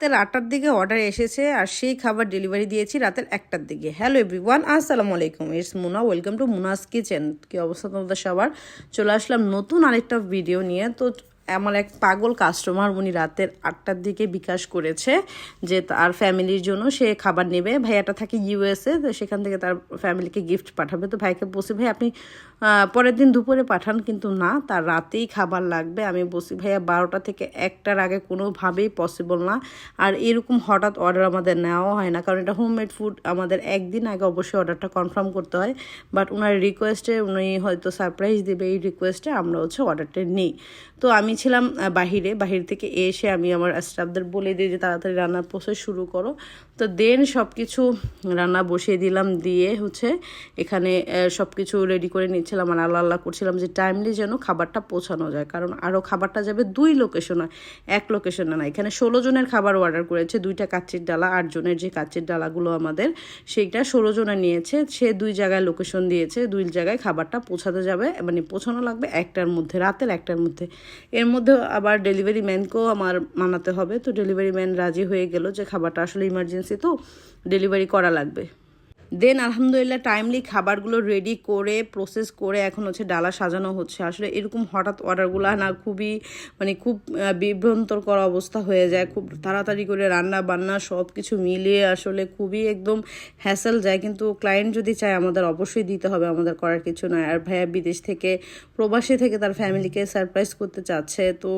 রাতের 8টার দিকে অর্ডার এসেছে আর সেই খাবার ডেলিভারি দিয়েছি রাতের 1টার দিকে। হ্যালো এভরিওয়ান, আসসালামু আলাইকুম, it's Muna, welcome to Muna's kitchen. কি অবস্থা তোমাদের সবার? চলে আসলাম নতুন আরেকটা ভিডিও নিয়ে। তো আমার এক পাগল কাস্টমার, উনি রাতের 8টার দিকে বিকাশ করেছে যে তার ফ্যামিলির জন্য সে খাবার নেবে। ভাইয়াটা থাকে ইউএসএ, তো সেখান থেকে তার ফ্যামিলিকে গিফট পাঠাবে। তো ভাইকে বলছি, ভাই আপনি পরের দিন দুপুরে পাঠান, কিন্তু না, তার রাতেই খাবার লাগবে। আমি বলছি ভাইয়া 12টা থেকে 1টার আগে কোনোভাবেই পসিবল না। আর এরকম হঠাৎ অর্ডার আমাদের নেওয়া হয় না, কারণ এটা হোমমেড ফুড, আমাদের একদিন আগে অবশ্যই অর্ডারটা কনফার্ম করতে হয়। বাট ওনার রিকোয়েস্টে উনি হয়তো সারপ্রাইজ দেবে, এই রিকোয়েস্টে আমরা অর্ডারটা নিই। তো আমি ছিলাম বাহির থেকে এসে আমি আমার স্টাফদের বলে দিই যে তাড়াতাড়ি রান্নার প্রসেস শুরু করো। তো দেন সব কিছু রান্না বসিয়ে দিলাম, দিয়ে এখানে সব কিছু রেডি করে নিচ্ছিলাম আর আল্লাহ করছিলাম যে টাইমলি যেন খাবারটা পৌঁছানো যায়, কারণ আরও খাবারটা যাবে 2 লোকেশনে, 1 লোকেশনে না। এখানে 16 জনের খাবার অর্ডার করেছে, 2টা কাচ্চির ডালা, 8 জনের যে কাচ্চির ডালাগুলো আমাদের, সেইটা 16 জনে নিয়েছে। সে 2 জায়গায় লোকেশন দিয়েছে, 2 জায়গায় খাবারটা পৌঁছাতে যাবে, মানে পৌঁছানো লাগবে 1টার মধ্যে, রাতের 1টার মধ্যে। এর মধ্যে আবার ডেলিভারি ম্যানকেও আমার মানাতে হবে। তো ডেলিভারি ম্যান রাজি হয়ে গেল যে খাবারটা আসলে ইমার্জেন্সি, তো ডেলিভারি করা লাগবে। দেন আলহামদুলিল্লাহ টাইমলি খাবারগুলো রেডি করে প্রসেস করে এখন ডালা সাজানো হচ্ছে। আসলে এরকম হঠাৎ অর্ডারগুলো না খুব বিভ্রান্তকর অবস্থা হয়ে যায়। খুব তাড়াতাড়ি করে রান্না বান্না সব কিছু মিলিয়ে আসলে খুবই একদম হ্যাসেল যায়। কিন্তু ক্লায়েন্ট যদি চায় আমাদের অবশ্যই দিতে হবে, আমাদের করার কিছু নয়। আর ভাইয়া বিদেশ থেকে, প্রবাসী থেকে তার ফ্যামিলিকে সারপ্রাইজ করতে চাচ্ছে, তো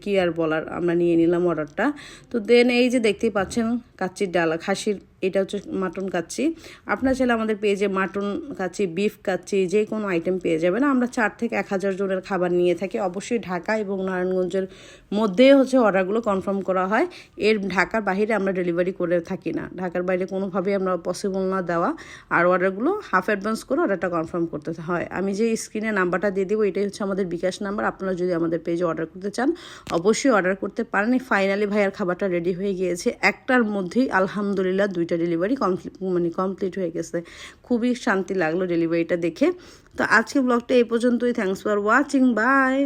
কি আর বলার, আমরা নিয়ে নিলাম অর্ডারটা। তো দেন এই যে দেখতেই পাচ্ছেন কাচ্চির ডালা, খাসির, এটা মাটন কাচ্চি। আপনার চাইলে আমাদের পেজে মাটন কাচ্চি, বিফ কাচ্চি, যে কোনো আইটেম পেয়ে যাবেন। আমরা 4 থেকে 1000 জনের খাবার নিয়ে থাকি। অবশ্যই ঢাকা এবং নারায়ণগঞ্জের মধ্যে অর্ডারগুলো কনফার্ম করা হয়। এর ঢাকার বাইরে আমরা ডেলিভারি করে থাকি না, ঢাকার বাইরে কোনোভাবেই আমরা পসিবল না দেওয়া। আর অর্ডারগুলো হাফ অ্যাডভান্স করে অর্ডারটা কনফার্ম করতে হয়। আমি যে স্ক্রিনে নাম্বারটা দিয়ে দেবো, এটাই আমাদের বিকাশ নাম্বার। আপনারা যদি আমাদের পেজে অর্ডার করতে চান অবশ্যই অর্ডার করতে পারেন। ফাইনালি ভাইয়ার খাবারটা রেডি হয়ে গিয়েছে, 1টার মধ্যেই আলহামদুলিল্লাহ 2টা ডেলিভারি কমপ্লিট হয়ে গেছে। খুবই শান্তি লাগলো ডেলিভারিটা দেখে। তো আজকে ব্লগটা এই পর্যন্তই। Thanks for watching, by.